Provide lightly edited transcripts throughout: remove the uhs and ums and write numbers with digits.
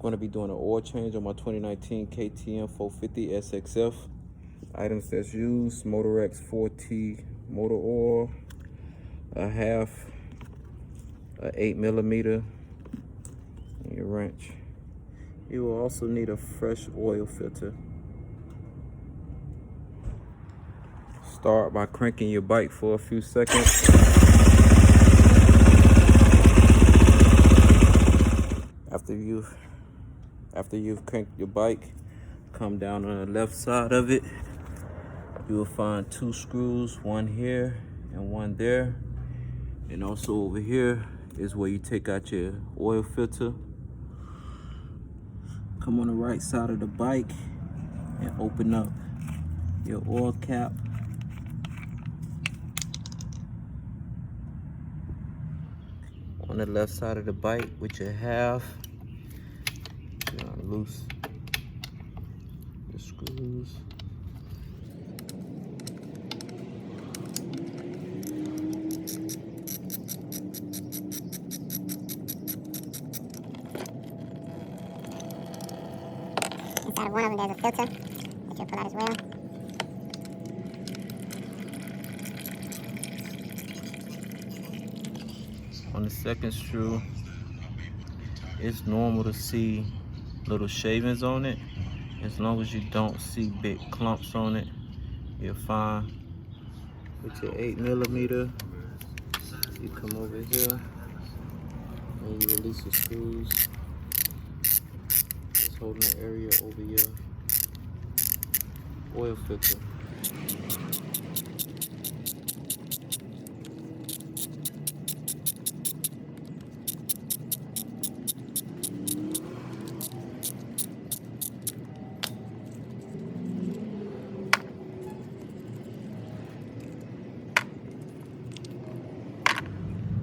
going to be doing an oil change on my 2019 KTM450 SXF. Items that's used: Motorex 4T motor oil, a half, a 8mm, and your wrench. You will also need a fresh oil filter. Start by cranking your bike for a few seconds. After you've cranked your bike, come down on the left side of it. You will find 2 screws, one here and one there. And also over here is where you take out your oil filter. Come on the right side of the bike and open up your oil cap. On the left side of the bike with your half, loose the screws. Inside of one of them, there's a filter that you'll pull out as well. On the second screw, it's normal to see little shavings on it. As long as you don't see big clumps on it, you're fine. With your 8mm, you come over here and you release the screws. It's holding the area over your oil filter.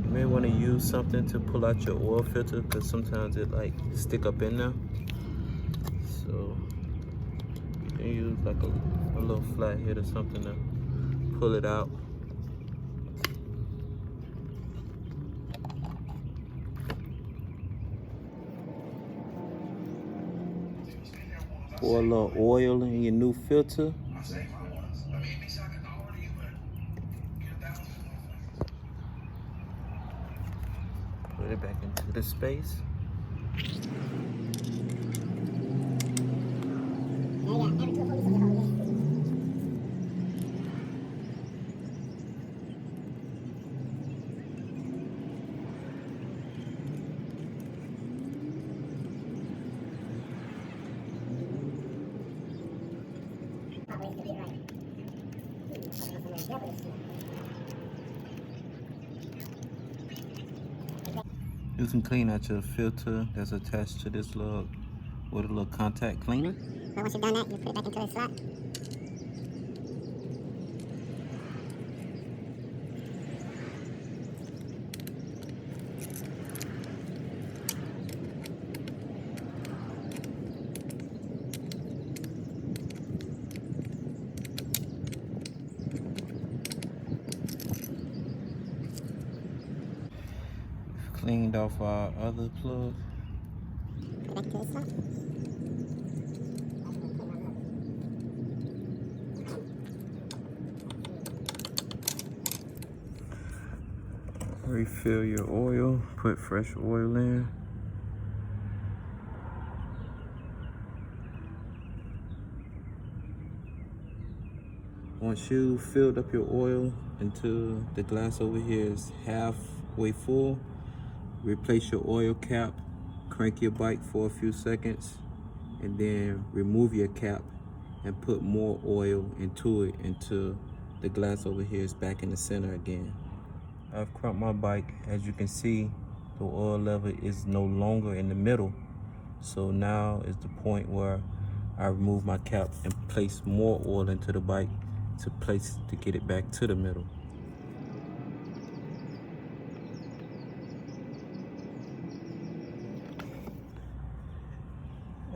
You may want to use something to pull out your oil filter, because sometimes it like stick up in there. So you can use like a little flathead or something to pull it out. Pour a little oil in your new filter. Put it back into the space. You can clean out your filter that's attached to this lug with a little contact cleaner. So once you've done that, you put it back into the slot. Cleaned off our other plug. Put it back into the slot. Refill your oil, put fresh oil in. Once you filled up your oil until the glass over here is halfway full, replace your oil cap, crank your bike for a few seconds, and then remove your cap and put more oil into it until the glass over here is back in the center again. I've cranked my bike. As you can see, the oil level is no longer in the middle. So now is the point where I remove my cap and place more oil into the bike to get it back to the middle.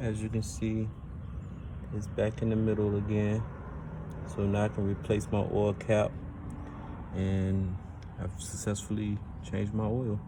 As you can see, it's back in the middle again. So now I can replace my oil cap, and I've successfully changed my oil.